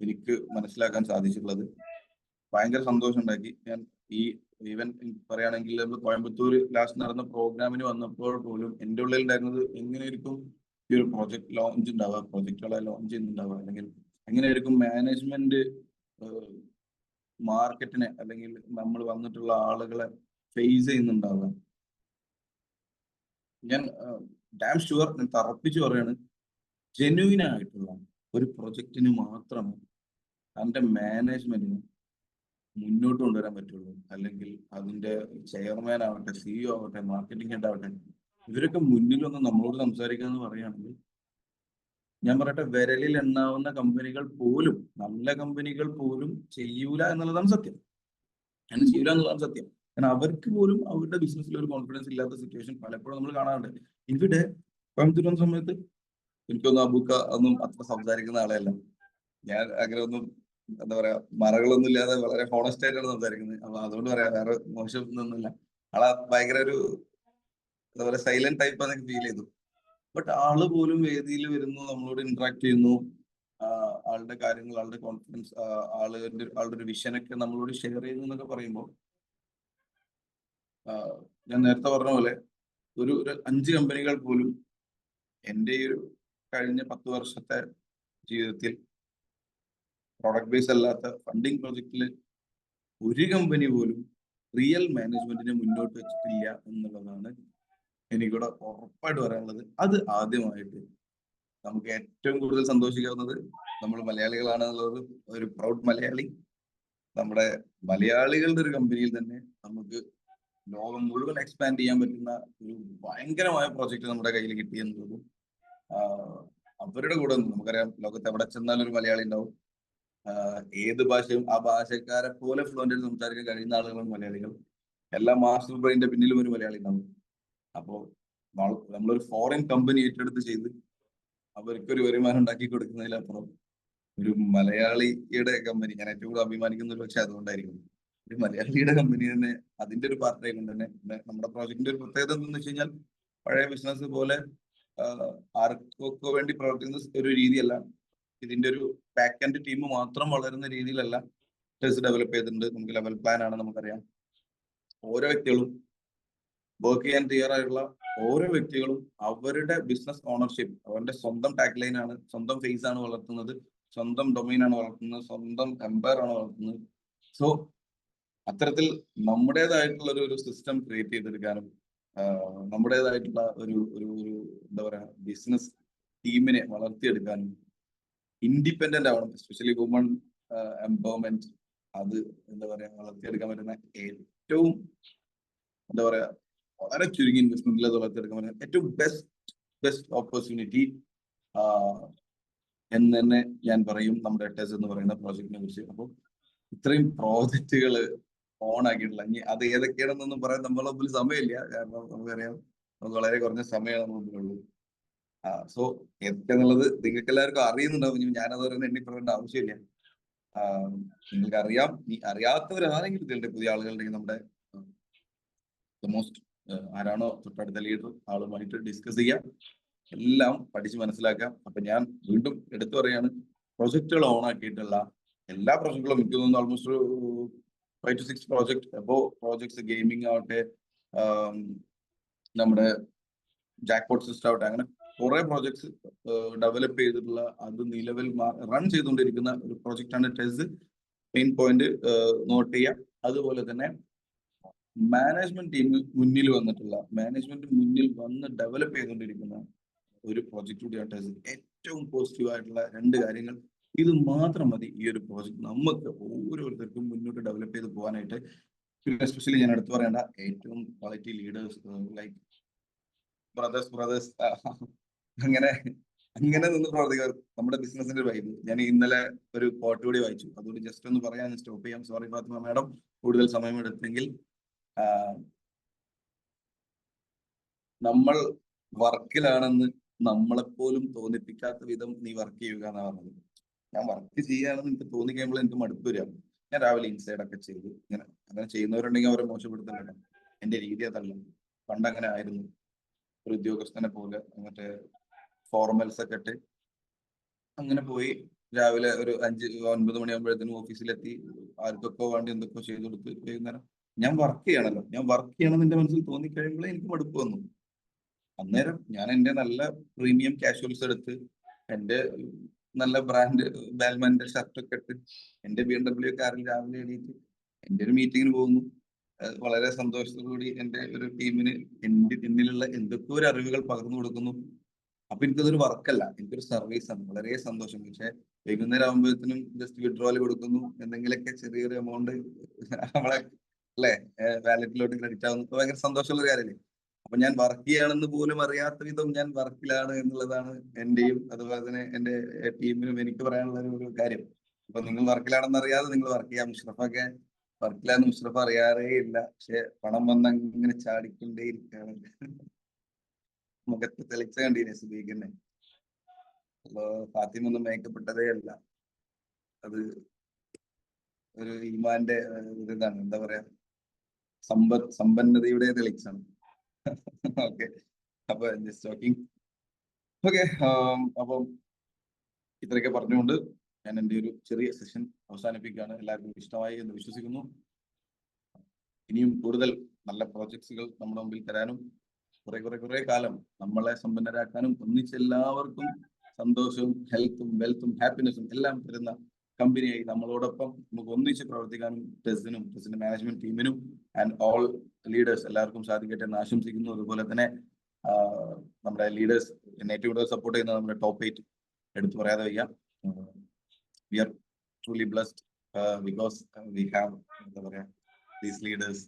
എനിക്ക് മനസ്സിലാക്കാൻ സാധിച്ചിട്ടുള്ളത്. ഭയങ്കര സന്തോഷം ഉണ്ടാക്കി. ഞാൻ ഈ ഈവൻ പറയുകയാണെങ്കിൽ നമ്മൾ കോയമ്പത്തൂർ ലാസ്റ്റ് നടന്ന പ്രോഗ്രാമിന് വന്നപ്പോൾ പോലും എൻ്റെ ഉള്ളിൽ ഉണ്ടായിരുന്നത് എങ്ങനെയായിരിക്കും ഈ ഒരു പ്രോജക്ട് ലോഞ്ച് ഉണ്ടാവുക, പ്രോജക്റ്റുകളെ ലോഞ്ച് ചെയ്യുന്നുണ്ടാവുക, അല്ലെങ്കിൽ എങ്ങനെയായിരിക്കും മാനേജ്മെന്റ് മാർക്കറ്റിനെ അല്ലെങ്കിൽ നമ്മൾ വന്നിട്ടുള്ള ആളുകളെ ഫേസ് ചെയ്യുന്നുണ്ടാവുക. ഞാൻ ഡാം ഷുവർ, ഞാൻ തറപ്പിച്ച് പറയാണ്, ജെന്യൂൻ ആയിട്ടുള്ള ഒരു പ്രൊജക്റ്റിന് മാത്രമേ അതിന്റെ മാനേജ്മെന്റിന് മുന്നോട്ട് കൊണ്ടുവരാൻ പറ്റുള്ളൂ. അല്ലെങ്കിൽ അതിന്റെ ചെയർമാൻ ആവട്ടെ, സിഇഒ ആവട്ടെ, മാർക്കറ്റിംഗ് ഹെഡ് ആവട്ടെ, ഇവരൊക്കെ മുന്നിൽ വന്ന് നമ്മളോട് സംസാരിക്കുക എന്ന് പറയുകയാണെങ്കിൽ, ഞാൻ പറയട്ടെ, വിരലിൽ എണ്ണാവുന്ന കമ്പനികൾ പോലും, നല്ല കമ്പനികൾ പോലും ചെയ്യൂല എന്നുള്ളതാണ് സത്യം. അങ്ങനെ ചെയ്യൂല എന്നുള്ളതാണ് സത്യം. കാരണം അവർക്ക് പോലും അവരുടെ ബിസിനസ്സിൽ ഒരു കോൺഫിഡൻസ് ഇല്ലാത്ത സിറ്റുവേഷൻ പലപ്പോഴും നമ്മൾ കാണാറുണ്ട്. ഇവിടെ കോയമ്പത്തൂർ വന്ന സമയത്ത് എനിക്കൊന്നും അബൂക്ക ഒന്നും അത്ര സംസാരിക്കുന്ന ആളെയല്ല. ഞാൻ അങ്ങനെ ഒന്നും, എന്താ പറയാ, മറകളൊന്നും ഇല്ലാതെ വളരെ ഹോണസ്റ്റ് ആയിട്ടാണ് സംസാരിക്കുന്നത്. അപ്പൊ അതുകൊണ്ട് പറയാം, വേറെ മോശം ഒന്നുമില്ല. ആളെ ഭയങ്കര ഒരു, എന്താ പറയാ, സൈലന്റ് ടൈപ്പ് എന്നൊക്കെ ഫീൽ ചെയ്തു. ബട്ട് ആള് പോലും വേദിയിൽ വരുന്നു, നമ്മളോട് ഇന്ററാക്ട് ചെയ്യുന്നു, ആളുടെ കാര്യങ്ങൾ, ആളുടെ കോൺഫിഡൻസ്, ആളുടെ ഒരു വിഷനൊക്കെ നമ്മളോട് ഷെയർ ചെയ്യുന്നു എന്നൊക്കെ പറയുമ്പോൾ, ഞാൻ നേരത്തെ പറഞ്ഞ പോലെ ഒരു 5 കമ്പനികൾ പോലും എൻ്റെ ഈ ഒരു കഴിഞ്ഞ 10 വർഷത്തെ ജീവിതത്തിൽ പ്രോഡക്റ്റ് ബേസ് അല്ലാത്ത ഫണ്ടിങ് പ്രോജക്റ്റിൽ ഒരു കമ്പനി പോലും റിയൽ മാനേജ്മെന്റിനെ മുന്നോട്ട് വെച്ചിട്ടില്ല എന്നുള്ളതാണ് എനിക്കിവിടെ ഉറപ്പായിട്ട് പറയാനുള്ളത്. അത് ആദ്യമായിട്ട് നമുക്ക് ഏറ്റവും കൂടുതൽ സന്തോഷിക്കാവുന്നത് നമ്മൾ മലയാളികളാണ് എന്നുള്ളത്. ഒരു പ്രൗഡ് മലയാളി, നമ്മുടെ മലയാളികളുടെ ഒരു കമ്പനിയിൽ തന്നെ നമുക്ക് ലോകം മുഴുവൻ എക്സ്പാൻഡ് ചെയ്യാൻ പറ്റുന്ന ഒരു ഭയങ്കരമായ പ്രോജക്റ്റ് നമ്മുടെ കയ്യിൽ കിട്ടി എന്നുള്ളതും, അവരുടെ കൂടെ നമുക്കറിയാം, ലോകത്ത് എവിടെ ചെന്നാലും ഒരു മലയാളി ഉണ്ടാവും. ഏത് ഭാഷയും ആ ഭാഷക്കാരെ പോലെ ഫ്ലുവൻ്റ് ആയിട്ട് സംസാരിക്കാൻ കഴിയുന്ന ആളുകളാണ് മലയാളികൾ. എല്ലാ മാസ്റ്റർ ബ്രെയിന്റെ പിന്നിലും ഒരു മലയാളി ഉണ്ടാവും. അപ്പോൾ നമ്മളൊരു ഫോറിൻ കമ്പനി ഏറ്റെടുത്ത് ചെയ്ത് അവർക്കൊരു വരുമാനം ഉണ്ടാക്കി കൊടുക്കുന്നതിലപ്പുറം ഒരു മലയാളിയുടെ കമ്പനി, ഞാൻ ഏറ്റവും കൂടുതൽ അഭിമാനിക്കുന്ന ഒരു പക്ഷേ അതുകൊണ്ടായിരിക്കും, ഒരു മലയാളിയുടെ കമ്പനി തന്നെ അതിന്റെ ഒരു പാർട്ടായി കൊണ്ട് തന്നെ നമ്മുടെ പ്രോജക്റ്റിന്റെ ഒരു പ്രത്യേകത എന്താണെന്ന് വെച്ച് കഴിഞ്ഞാൽ, പഴയ ബിസിനസ് പോലെ ആർക്കൊക്കെ വേണ്ടി പ്രവർത്തിക്കുന്ന ഒരു രീതിയല്ല. ഇതിന്റെ ഒരു ബാക്ക് എൻഡ് ടീം മാത്രം വളരുന്ന രീതിയിലല്ല ടെസ്റ്റ് ഡെവലപ്പ് ചെയ്തിട്ടുണ്ട്. നമുക്ക് ലെവൽ പ്ലാൻ ആണ്, നമുക്കറിയാം. ഓരോ വ്യക്തികളും വർക്ക് ചെയ്യാൻ തയ്യാറായുള്ള ഓരോ വ്യക്തികളും അവരുടെ ബിസിനസ് ഓണർഷിപ്പ്, അവരുടെ സ്വന്തം ടാഗ് ലൈൻ ആണ്, സ്വന്തം ഫേസ് ആണ് വളർത്തുന്നത്, സ്വന്തം ഡൊമൈൻ ആണ് വളർത്തുന്നത്, സ്വന്തം എംപയർ ആണ് വളർത്തുന്നത്. സോ അത്തരത്തിൽ നമ്മുടേതായിട്ടുള്ള ഒരു സിസ്റ്റം ക്രിയേറ്റ് ചെയ്തെടുക്കാനും, നമ്മുടേതായിട്ടുള്ള ഒരു ഒരു എന്താ പറയാ, ബിസിനസ് ടീമിനെ വളർത്തിയെടുക്കാനും, ഇൻഡിപെൻഡന്റ് ആവണം, എസ്പെഷ്യലി വുമൺ എംപവർമെന്റ്, അത് എന്താ പറയാ, വളർത്തിയെടുക്കാൻ പറ്റുന്ന ഏറ്റവും, എന്താ പറയാ, വളരെ ചുരുങ്ങിയ ഇൻവെസ്റ്റ്മെന്റിൽ അത് വളർത്തിയെടുക്കാൻ പറ്റുന്ന ഏറ്റവും ബെസ്റ്റ് ഓപ്പർച്യൂണിറ്റി എന്ന് തന്നെ ഞാൻ പറയും നമ്മുടെ ടെസ് എന്ന് പറയുന്ന പ്രോജക്റ്റിനെ കുറിച്ച്. അപ്പോൾ ഇത്രയും പ്രോജക്റ്റുകൾ ഓൺ ആക്കിയിട്ടില്ല. ഇനി അത് ഏതൊക്കെയാണെന്നൊന്നും പറയാൻ നമ്മളെ മുമ്പിൽ സമയമില്ല, കാരണം നമുക്കറിയാം നമുക്ക് വളരെ കുറഞ്ഞ സമയമേ നമ്മുടെ മുമ്പിലുള്ളൂ. സോ എന്നുള്ളത് നിങ്ങൾക്ക് എല്ലാവർക്കും അറിയുന്നുണ്ടാവും. ഞാനത് പറയുന്നത് എണ്ണി പറയേണ്ട ആവശ്യമില്ല. നിങ്ങൾക്ക് അറിയാം. നീ അറിയാത്തവരാണെങ്കിൽ ഇതിന്റെ പുതിയ ആളുകളുണ്ടെങ്കിൽ നമ്മുടെ മോസ്റ്റ് ആരാണോ തൊട്ടടുത്ത ലീഡർ, ആളുമായിട്ട് ഡിസ്കസ് ചെയ്യാം, എല്ലാം പഠിച്ച് മനസ്സിലാക്കാം. അപ്പൊ ഞാൻ വീണ്ടും എടുത്തു പറയാണ്, പ്രൊജക്റ്റുകൾ ഓൺ ആക്കിയിട്ടുള്ള എല്ലാ പ്രൊജക്റ്റുകളും, എനിക്ക് തോന്നുന്നു ഓൾമോസ്റ്റ് ഒരു 5 to 6 പ്രോജക്ട് അപ്പോ പ്രോജക്ട്സ്, ഗെയിമിംഗ് ആവട്ടെ, നമ്മുടെ ജാക്ക്പോട്ട് സിസ്റ്റം ആവട്ടെ, അങ്ങനെ കുറെ പ്രോജക്ട്സ് ഡെവലപ്പ് ചെയ്തിട്ടുള്ള, അത് നിലവിൽ റൺ ചെയ്തുകൊണ്ടിരിക്കുന്ന ഒരു പ്രോജക്റ്റാണ് ടെസ്. മെയിൻ പോയിന്റ് നോട്ട് ചെയ്യാം. അതുപോലെ തന്നെ മാനേജ്മെന്റ് ടീമിൽ മുന്നിൽ വന്നിട്ടുള്ള, മാനേജ്മെന്റ് മുന്നിൽ വന്ന് ഡെവലപ്പ് ചെയ്തുകൊണ്ടിരിക്കുന്ന ഒരു പ്രോജക്റ്റ് കൂടിയാണ് ടെസ്. ഏറ്റവും പോസിറ്റീവ് ആയിട്ടുള്ള 2 കാര്യങ്ങൾ, ഇത് മാത്രം മതി ഈ ഒരു പ്രോജക്റ്റ് നമുക്ക് ഓരോരുത്തർക്കും മുന്നോട്ട് ഡെവലപ്പ് ചെയ്ത് പോകാനായിട്ട്. പിന്നെ എസ്പെഷ്യലി ഞാൻ എടുത്തു പറയേണ്ട ഏറ്റവും ക്വാളിറ്റി ലീഡേഴ്സ്, ലൈക്ക് ബ്രദേഴ്സ്, അങ്ങനെ അങ്ങനെ നിന്ന് പ്രവർത്തിക്കുക. നമ്മുടെ ബിസിനസിന്റെ വൈബ്, ഞാൻ ഇന്നലെ ഒരു കോട്ട് കൂടി വായിച്ചു, അതുകൊണ്ട് ജസ്റ്റ് ഒന്ന് പറയാൻ സ്റ്റോപ്പ് ചെയ്യാം. സോറി ഫാത്തിമ മാഡം, കൂടുതൽ സമയം എടുത്തെങ്കിൽ. നമ്മൾ വർക്കിലാണെന്ന് നമ്മളെപ്പോലും തോന്നിപ്പിക്കാത്ത വിധം നീ വർക്ക് ചെയ്യുക എന്നാ പറഞ്ഞത്. ഞാൻ വർക്ക് ചെയ്യാണെന്ന് എനിക്ക് തോന്നിക്കഴിയുമ്പോൾ എനിക്ക് മടുപ്പ് വരിക. ഞാൻ രാവിലെ ഇൻസൈഡ് ഒക്കെ ചെയ്തു, അങ്ങനെ ചെയ്യുന്നവരുണ്ടെങ്കിൽ അവരെ മോശപ്പെടുത്തല്ല, എന്റെ രീതി അതല്ല. പണ്ട് അങ്ങനെ ആയിരുന്നു, ഒരു ഉദ്യോഗസ്ഥനെ പോലെ മറ്റേ ഫോർമൽസ് ഒക്കെ ഇട്ട് അങ്ങനെ പോയി രാവിലെ ഒരു 5-9 മണിയാകുമ്പോഴത്തേനും ഓഫീസിലെത്തി, ആർക്കൊക്കെ വേണ്ടി എന്തൊക്കെ ചെയ്തു കൊടുത്ത് വൈകുന്നേരം ഞാൻ വർക്ക് ചെയ്യണല്ലോ, ഞാൻ വർക്ക് ചെയ്യണമെന്ന് എന്റെ മനസ്സിൽ തോന്നിക്കഴിയുമ്പോഴേ എനിക്ക് മടുപ്പ് വന്നു. അന്നേരം ഞാൻ എന്റെ നല്ല പ്രീമിയം കാഷ്വൽസ് എടുത്ത്, എന്റെ നല്ല ബ്രാൻഡ് ബാൽമാന്റെ ഷർട്ടൊക്കെ ഇട്ട്, എന്റെ BMW കാറിൽ രാവിലെ എണീറ്റ് എന്റെ ഒരു മീറ്റിങ്ങിന് പോകുന്നു. വളരെ സന്തോഷത്തോടുകൂടി എന്റെ ഒരു ടീമിന് എന്നിലുള്ള എന്തൊക്കെ ഒരു അറിവുകൾ പകർന്നു കൊടുക്കുന്നു. അപ്പൊ എനിക്കതൊരു വർക്കല്ല, എനിക്കൊരു സർവീസ് ആണ്. വളരെ സന്തോഷം. പക്ഷെ വൈകുന്നേരം ആകുമ്പോഴത്തേനും ജസ്റ്റ് വിഡ്രോവൽ കൊടുക്കുന്നു, എന്തെങ്കിലുമൊക്കെ ചെറിയൊരു എമൗണ്ട് നമ്മളെ അല്ലെ വാലറ്റിലോട്ട് ക്രെഡിറ്റ് ആവുന്നു. ഇപ്പൊ ഭയങ്കര സന്തോഷമുള്ള ഒരു കാര്യമല്ലേ. അപ്പൊ ഞാൻ വർക്ക് ചെയ്യുകയാണെന്ന് പോലും അറിയാത്ത വിധം ഞാൻ വർക്കിലാണ് എന്നുള്ളതാണ് എന്റെയും അതുപോലെ തന്നെ എന്റെ ടീമിനും എനിക്ക് പറയാനുള്ള ഒരു കാര്യം. അപ്പൊ നിങ്ങൾ വർക്കിലാണെന്ന് അറിയാതെ നിങ്ങൾ വർക്ക് ചെയ്യാം. മുഷ്റഫൊക്കെ വർക്കിലാന്ന് മുഷ്റഫ് അറിയാറേ ഇല്ല. പക്ഷെ പണം വന്ന് അങ്ങനെ ചാടിക്കൊണ്ടേയിരിക്കുകയാണ്. മുഖത്ത് തെളിച്ച കണ്ടീനെ സുബീഖിനെ. അപ്പൊ ഫാത്തിമ ഒന്നും മേക്കപ്പെട്ടതേ അല്ല. അത് ഒരു ഈമാന്റെ ഒരു ഇതാണ്, എന്താ പറയാ, സമ്പന്നതയുടെ തെളിച്ചാണ്. ഓക്കെ, അപ്പൊ ജസ്റ്റ് ടോക്കിംഗ്. ഓക്കെ, അപ്പം ഇത്രയൊക്കെ പറഞ്ഞുകൊണ്ട് ഞാൻ എൻ്റെ ഒരു ചെറിയ സെഷൻ അവസാനിപ്പിക്കുകയാണ്. എല്ലാവർക്കും ഇഷ്ടമായി എന്ന് വിശ്വസിക്കുന്നു. ഇനിയും കൂടുതൽ നല്ല പ്രോജക്ട്സുകൾ നമ്മുടെ മുമ്പിൽ തരാനും കുറെ കാലം നമ്മളെ സമ്പന്നരാക്കാനും ഒന്നിച്ചെല്ലാവർക്കും സന്തോഷവും ഹെൽത്തും വെൽത്തും ഹാപ്പിനെസ്സും എല്ലാം തരുന്ന കമ്പനിയായി നമ്മളോടൊപ്പം നമുക്ക് ഒന്നിച്ച് പ്രവർത്തിക്കാനും ടെസിന്റെ മാനേജ്മെന്റ് ടീമിനും ആൻഡ് ഓൾ ലീഡേഴ്സ് എല്ലാവർക്കും സാധിക്കട്ടെ എന്ന് ആശംസിക്കുന്നു. അതുപോലെ തന്നെ നമ്മുടെ ലീഡേഴ്സ് ഏറ്റവും കൂടുതൽ സപ്പോർട്ട് ചെയ്യുന്ന നമ്മുടെ ടോപ്പ് 8 എടുത്തു പറയാതെ വയ്യ. We are truly blessed because we have, എന്താ പറയാ, ദീസ് ലീഡേഴ്സ്.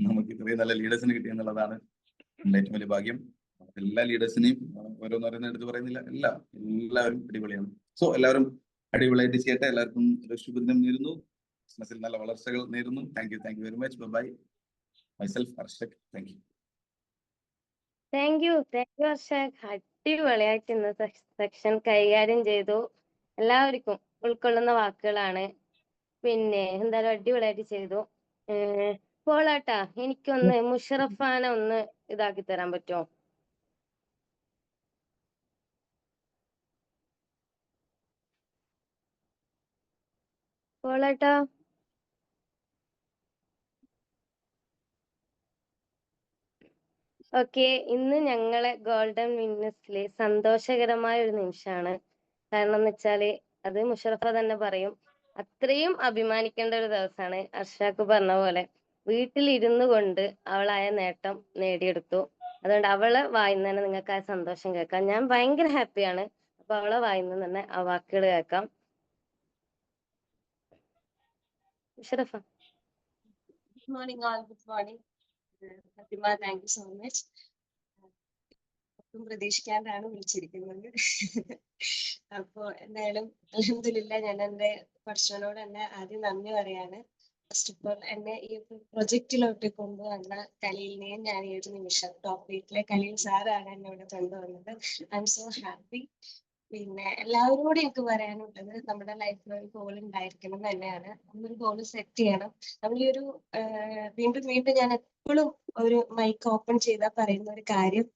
നമുക്ക് ഇത്രയും നല്ല ലീഡേഴ്സിന് കിട്ടി എന്നുള്ളതാണ് നമ്മുടെ ഏറ്റവും വലിയ ഭാഗ്യം. എല്ലാ ലീഡേഴ്സിനെയും ഓരോന്നോരോന്ന് എടുത്ത് പറയുന്നില്ല, എല്ലാവരും അടിപൊളിയാണ്. സോ എല്ലാവരും അടിപൊളിയായിട്ട് ചെയ്യട്ടെ. എല്ലാവർക്കും ശുഭദിനം നേരുന്നു. ബിസിനസ്സിൽ നല്ല വളർച്ചകൾ നേരുന്നു. Thank you very much. Bye. Myself Arshak. Thank you. Thank you Arshaq. അടിപൊളിയായിട്ട് ഇന്ന് സെക്ഷൻ കൈകാര്യം ചെയ്തു. എല്ലാവർക്കും ഉൾക്കൊള്ളുന്ന വാക്കുകളാണ്. പിന്നെ എന്തായാലും അടിപൊളിയായിട്ട് ചെയ്തു. പോളാട്ടാ, എനിക്കൊന്ന് മുഷറഫാനെ ഒന്ന് ഇതാക്കി തരാൻ പറ്റുമോ? പോളാട്ടാ, ഓക്കെ. ഇന്ന് ഞങ്ങളെ ഗോൾഡൻ വിന്നേഴ്സിലെ സന്തോഷകരമായ ഒരു നിമിഷമാണ്. കാരണം എന്ന് വെച്ചാല് അത് മുഷറഫ തന്നെ പറയും, അത്രയും അഭിമാനിക്കേണ്ട ഒരു ദിവസമാണ്. അർഷാക്ക് പറഞ്ഞ പോലെ വീട്ടിലിരുന്നു കൊണ്ട് അവളായ നേട്ടം നേടിയെടുത്തു. അതുകൊണ്ട് അവളെ വായിന്ന് തന്നെ നിങ്ങൾക്ക് ആ സന്തോഷം കേൾക്കാം. ഞാൻ ഭയങ്കര ഹാപ്പിയാണ്. അപ്പൊ അവളെ വായിന്ന് തന്നെ ആ വാക്കുകൾ കേൾക്കാം. Musharafa. Good morning, all. Good morning. Fathima, thank you so much. ഒട്ടും പ്രതീക്ഷിക്കാണ്ടാണ് വിളിച്ചിരിക്കുന്നത്. അപ്പോ എന്തായാലും അൽഹംദുലില്ലാ, ഞാൻ എന്റെ പടച്ചവനോട് തന്നെ ആദ്യം നന്ദി പറയാണ്. ഫസ്റ്റ് ഓഫ് ഓൾ എന്നെ ഈ പ്രൊജക്റ്റിലോട്ട് കൊണ്ടുവന്ന കലീലിനെയും ഞാൻ ഈ ഒരു നിമിഷം ടോപ്പ് 8 കലീൽ സാറാണ് എന്നെ ഇവിടെ കൊണ്ടുവന്നത്. I M so happy. പിന്നെ എല്ലാവരോടും എനിക്ക് പറയാനുള്ളത്, നമ്മുടെ ലൈഫിൽ ഒരു ഗോൾ ഉണ്ടായിരിക്കണം തന്നെയാണ്. നമ്മളൊരു ഗോൾ സെറ്റ് ചെയ്യണം. നമ്മൾ ഈ ഒരു വീണ്ടും വീണ്ടും ഞാൻ എപ്പോഴും ഒരു മൈക്ക് ഓപ്പൺ ചെയ്താൽ പറയുന്ന ഒരു കാര്യം,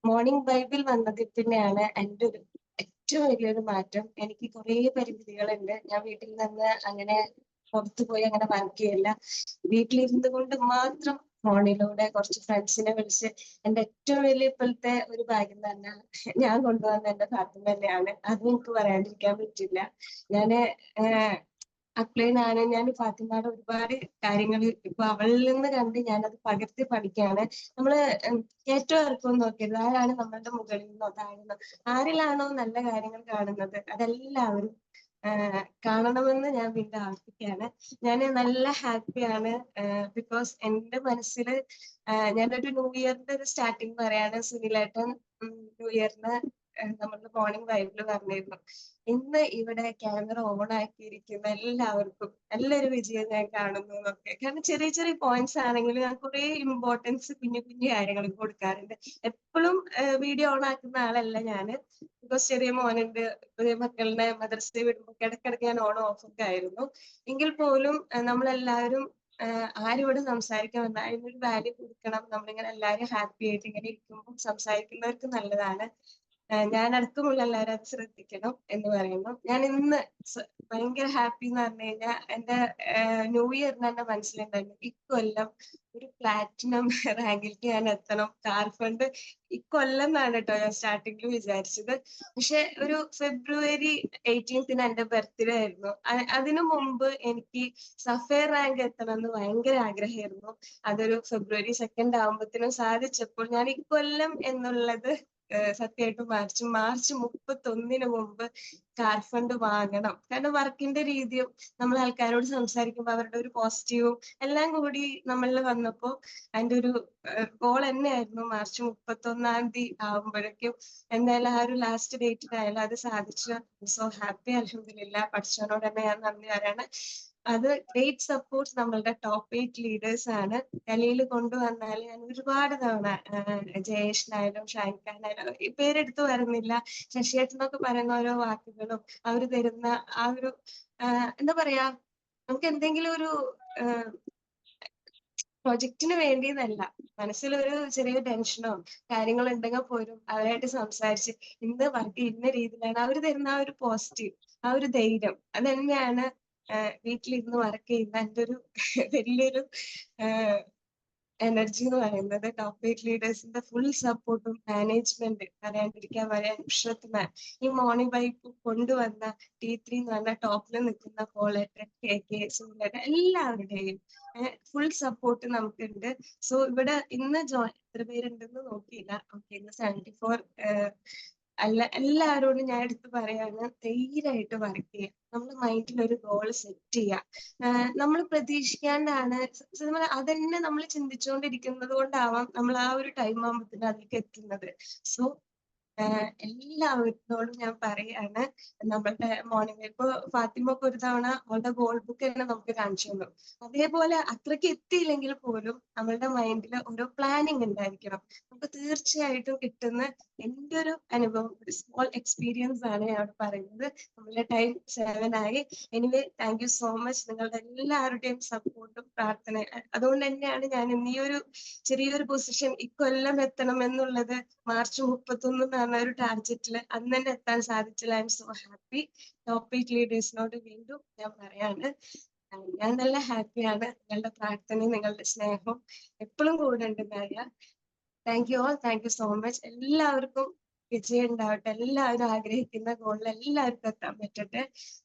മോർണിംഗ് ബൈബിൾ വന്നതിൽ പിന്നെയാണ് എൻ്റെ ഒരു ഏറ്റവും വലിയൊരു മാറ്റം. എനിക്ക് കുറേ പരിമിതികളുണ്ട്. ഞാൻ വീട്ടിൽ നിന്ന് അങ്ങനെ പുറത്തു പോയി അങ്ങനെ വർക്ക് ചെയ്യില്ല. വീട്ടിലിരുന്നു കൊണ്ട് മാത്രം ഫോണിലൂടെ കുറച്ച് ഫ്രണ്ട്സിനെ വിളിച്ച്, എന്റെ ഏറ്റവും വലിയ ഇപ്പോഴത്തെ ഒരു ഭാഗ്യം തന്നെ ഞാൻ കൊണ്ടുവന്ന എന്റെ ഫാത്തിമ തന്നെയാണ്. അതും എനിക്ക് പറയാണ്ടിരിക്കാൻ പറ്റില്ല. ഞാന് അപ്ലൈനാണ്. ഞാൻ ഫാത്തിമയുടെ ഒരുപാട് കാര്യങ്ങൾ ഇപ്പൊ അവളിൽ നിന്ന് കണ്ട് ഞാനത് പകർത്തി പഠിക്കുകയാണ്. നമ്മള് ഏറ്റവും ഇറക്കം നോക്കരുത്. ആരാണ് നമ്മളുടെ മുകളിൽ നിന്നോ താഴ്ന്നോ, ആരിലാണോ നല്ല കാര്യങ്ങൾ കാണുന്നത് അതെല്ലാവരും കാണണമെന്ന് ഞാൻ വീണ്ടും ആവർത്തിക്കുകയാണ്. ഞാൻ നല്ല ഹാപ്പിയാണ്. ബിക്കോസ് എന്റെ മനസ്സിൽ ഞാനൊരു ന്യൂ ഇയറിന്റെ ഒരു സ്റ്റാർട്ടിങ് പറയാണ്. സുനിലേട്ടൻ ന്യൂ ഇയറിന് നമ്മളുടെ മോർണിംഗ് ബൈബിള് പറഞ്ഞിരുന്നു, ഇന്ന് ഇവിടെ ക്യാമറ ഓൺ ആക്കിയിരിക്കുന്ന എല്ലാവർക്കും നല്ലൊരു വിജയം ഞാൻ കാണുന്നു എന്നൊക്കെ. കാരണം ചെറിയ ചെറിയ പോയിന്റ്സ് ആണെങ്കിലും ഞാൻ കുറെ ഇമ്പോർട്ടൻസ് കുഞ്ഞു കുഞ്ഞു കാര്യങ്ങൾക്ക് കൊടുക്കാറുണ്ട്. എപ്പോഴും വീഡിയോ ഓൺ ആക്കുന്ന ആളല്ല ഞാന്. ബിക്കോസ് ചെറിയ മോനുണ്ട്, പുതിയ മക്കളുടെ മദ്രസയിൽ വിടുമ്പോൾ ഇടയ്ക്കിടയ്ക്ക് ഞാൻ ഓൺ ഓഫ് ഒക്കെ ആയിരുന്നു. എങ്കിൽ പോലും നമ്മളെല്ലാവരും ആരിവിടെ സംസാരിക്കാൻ വന്നാൽ അതിനൊരു വാല്യൂ കൊടുക്കണം. നമ്മളിങ്ങനെ എല്ലാവരും ഹാപ്പി ആയിട്ട് ഇങ്ങനെ ഇരിക്കുമ്പോൾ സംസാരിക്കുന്നവർക്ക് നല്ലതാണ്. ഞാനടക്കമുള്ള എല്ലാവരും അത് ശ്രദ്ധിക്കണം എന്ന് പറയുന്നു. ഞാൻ ഇന്ന് ഭയങ്കര ഹാപ്പി എന്ന് പറഞ്ഞു കഴിഞ്ഞാൽ എന്റെ ന്യൂ ഇയറിന് തന്നെ മനസ്സിലുണ്ടായിരുന്നു ഇക്കൊല്ലം ഒരു പ്ലാറ്റിനം റാങ്കിലേക്ക് ഞാൻ എത്തണം. കാർ ഫണ്ട് ഇക്കൊല്ലം എന്നാണ് കേട്ടോ ഞാൻ സ്റ്റാർട്ടിങ്ങിൽ വിചാരിച്ചത്. പക്ഷെ ഒരു ഫെബ്രുവരി 18 എന്റെ ബർത്ത്ഡേ ആയിരുന്നു. അതിനു മുമ്പ് എനിക്ക് സഫയർ റാങ്ക് എത്തണം എന്ന് ഭയങ്കര ആഗ്രഹമായിരുന്നു. അതൊരു ഫെബ്രുവരി 2 ആകുമ്പോഴത്തേനും സാധിച്ചപ്പോൾ ഞാൻ ഇക്കൊല്ലം എന്നുള്ളത് സത്യമായിട്ടും മാർച്ച് 31 മുമ്പ് കാർ ഫണ്ട് വാങ്ങണം. കാരണം വർക്കിന്റെ രീതിയും നമ്മൾ ആൾക്കാരോട് സംസാരിക്കുമ്പോൾ അവരുടെ ഒരു പോസിറ്റീവും എല്ലാം കൂടി നമ്മളിൽ വന്നപ്പോ അതിന്റെ ഒരു ഗോൾ തന്നെയായിരുന്നു മാർച്ച് 31 ആകുമ്പോഴേക്കും എന്തായാലും ആ ഒരു ലാസ്റ്റ് ഡേറ്റിനായാലും അത് സാധിച്ചു. സോ ഹാപ്പി, അൽഹംദുലില്ലാ. പഠിച്ചവനോട് തന്നെ ഞാൻ നന്ദി പറയാണ്. അത് ഗ്രേറ്റ് സപ്പോർട്ട് നമ്മളുടെ ടോപ്പ് 8 ലീഡേഴ്സ് ആണ്. ഡൽഹിയിൽ കൊണ്ടുവന്നാൽ ഞാൻ ഒരുപാട് തവണ ജയേഷിനായാലും ഷാനിക്കാനായാലും ഈ പേരെടുത്ത് വരുന്നില്ല, ശശിയേട്ടനൊക്കെ പറയുന്ന ഓരോ വാക്കുകളും അവര് തരുന്ന ആ ഒരു എന്താ പറയാ, നമുക്ക് എന്തെങ്കിലും ഒരു പ്രൊജക്റ്റിന് വേണ്ടിയെന്നല്ല, മനസ്സിലൊരു ചെറിയ ടെൻഷനോ കാര്യങ്ങളോ ഉണ്ടെങ്കിൽ പോലും അവരായിട്ട് സംസാരിച്ച് ഇന്ന് വർക്ക് ഇന്ന രീതിയിലാണ് അവര് തരുന്ന ആ ഒരു പോസിറ്റീവ്, ആ ഒരു ധൈര്യം, അത് തന്നെയാണ് വീട്ടിലിരുന്ന് വർക്ക് ചെയ്യുന്ന എൻ്റെ ഒരു വലിയൊരു എനർജി എന്ന് പറയുന്നത്. ടോപ്പ് 8 ലീഡേഴ്സിന്റെ ഫുൾ സപ്പോർട്ടും മാനേജ്മെന്റ് പറയാണ്ടിരിക്കാൻ പറയാൻ നുഷ്രത്ത് മാം, ഈ മോർണിംഗ് വൈബ് കൊണ്ടുവന്ന T3 എന്ന് പറഞ്ഞ ടോപ്പിൽ നിൽക്കുന്ന പോളേട്ടൻ, KK, സുനിലേട്ടൻ എല്ലാവരുടെയും ഫുൾ സപ്പോർട്ട് നമുക്കുണ്ട്. സോ ഇവിടെ ഇന്ന് എത്ര പേരുണ്ടെന്ന് നോക്കിയില്ല. ഓക്കെ, ഇന്ന് 74. എല്ലാവരോടും ഞാൻ എടുത്ത് പറയാണ്, ധൈര്യമായിട്ട് വർക്ക് ചെയ്യുക. നമ്മുടെ മൈൻഡിൽ ഒരു ഗോൾ സെറ്റ് ചെയ്യുക. നമ്മൾ പ്രതീക്ഷിക്കാണ്ടാണ് അതന്നെ നമ്മൾ ചിന്തിച്ചുകൊണ്ടിരിക്കുന്നത് കൊണ്ടാവാം നമ്മൾ ആ ഒരു ടൈം ആകുമ്പോഴത്തേനും അതിലേക്ക് എത്തുന്നത്. സോ എല്ലാവരോടും ഞാൻ പറയാണ്, നമ്മളുടെ മോർണിംഗ് ഇപ്പൊ ഫാത്തിമൊക്കെ ഒരു തവണ അവളുടെ ഗോൾ ബുക്ക് തന്നെ നമുക്ക് കാണിച്ചു തന്നു. അതേപോലെ അത്രയ്ക്ക് എത്തിയില്ലെങ്കിൽ പോലും നമ്മളുടെ മൈൻഡിൽ ഓരോ പ്ലാനിങ് ഉണ്ടായിരിക്കണം. നമുക്ക് തീർച്ചയായിട്ടും കിട്ടുന്ന എൻ്റെ ഒരു അനുഭവം, ഒരു സ്മോൾ എക്സ്പീരിയൻസ് ആണ് ഞാൻ പറയുന്നത്. നമ്മളുടെ ടൈം 7 ആയി. Anyway, thank you so much നിങ്ങളുടെ എല്ലാവരുടെയും സപ്പോർട്ടും പ്രാർത്ഥന. അതുകൊണ്ട് തന്നെയാണ് ഞാൻ ഇന്ന് ഈ ഒരു ചെറിയൊരു പൊസിഷൻ ഇക്കൊല്ലം എത്തണം എന്നുള്ളത് മാർച്ച് 31 എന്ന് പറഞ്ഞ ഒരു ടാർഗറ്റിൽ അന്ന് തന്നെ എത്താൻ സാധിച്ചില്ല. I M so happy. Top 8 ലീഡേഴ്സിനോട് വീണ്ടും ഞാൻ പറയാണ്, ഞാൻ നല്ല ഹാപ്പിയാണ്. നിങ്ങളുടെ പ്രാർത്ഥനയും നിങ്ങളുടെ സ്നേഹവും എപ്പോഴും കൂടെ ഉണ്ടെന്നറിയാം. Thank you all, thank you so much. എല്ലാവർക്കും വിജയം ഉണ്ടാവട്ടെ. എല്ലാവരും ആഗ്രഹിക്കുന്ന ഗോളിൽ എല്ലാവർക്കും എത്താൻ പറ്റട്ടെ.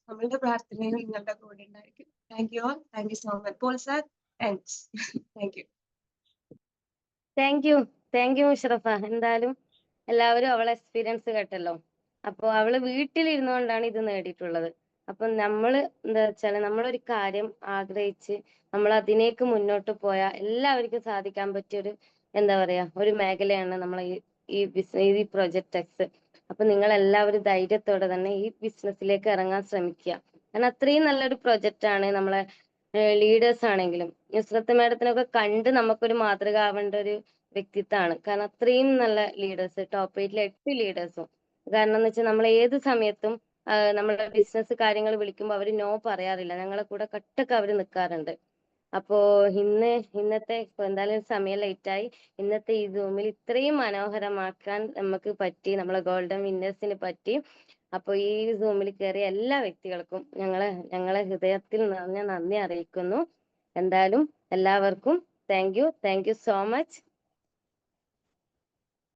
നമ്മളുടെ പ്രാർത്ഥനയും നിങ്ങളുടെ കൂടെ ഉണ്ടായിരിക്കും. Thank you all, thank you so much. Paul sir, thanks. Thank you. Thank you Musharafa. എന്തായാലും എല്ലാവരും അവളെ എക്സ്പീരിയൻസ് കേട്ടല്ലോ. അപ്പോൾ അവള് വീട്ടിലിരുന്നുകൊണ്ടാണ് ഇത് നേടിയിട്ടുള്ളത്. അപ്പൊ നമ്മള് എന്താ വെച്ചാല് നമ്മളൊരു കാര്യം ആഗ്രഹിച്ച് നമ്മൾ അതിനേക്ക് മുന്നോട്ട് പോയാൽ എല്ലാവർക്കും സാധിക്കാൻ പറ്റിയൊരു എന്താ പറയാ ഒരു മേഖലയാണ് നമ്മളെ ഈ പ്രൊജക്ട് എക്സ്. അപ്പൊ നിങ്ങൾ എല്ലാവരും ധൈര്യത്തോടെ തന്നെ ഈ ബിസിനസ്സിലേക്ക് ഇറങ്ങാൻ ശ്രമിക്കുക. കാരണം അത്രയും നല്ലൊരു പ്രൊജക്റ്റ് ആണ്. നമ്മളെ ലീഡേഴ്സ് ആണെങ്കിലും നുസ്രത്ത് മാഡത്തിനൊക്കെ കണ്ട് നമുക്കൊരു മാതൃക ആവേണ്ട ഒരു വ്യക്തിത്വമാണ്. കാരണം അത്രയും നല്ല ലീഡേഴ്സ്, ടോപ്പ് 8 8 ലീഡേഴ്സും. കാരണം എന്ന് വെച്ചാൽ നമ്മൾ ഏത് സമയത്തും നമ്മളെ ബിസിനസ് കാര്യങ്ങൾ വിളിക്കുമ്പോൾ അവർ നോ പറയാറില്ല. ഞങ്ങളെ കൂടെ കട്ടൊക്കെ അവർ നിൽക്കാറുണ്ട്. അപ്പോ ഇന്നത്തെ ഇപ്പൊ എന്തായാലും സമയം ലേറ്റായി. ഇന്നത്തെ ഈ സൂമിൽ ഇത്രയും മനോഹരമാക്കാൻ നമുക്ക് പറ്റി, നമ്മളെ ഗോൾഡൻ വിന്നേഴ്സിന് പറ്റി. അപ്പൊ ഈ സൂമിൽ കയറിയ എല്ലാ വ്യക്തികൾക്കും ഞങ്ങളെ ഹൃദയത്തിൽ നിറഞ്ഞ നന്ദി അറിയിക്കുന്നു. എന്തായാലും എല്ലാവർക്കും താങ്ക് യു സോ മച്ച്.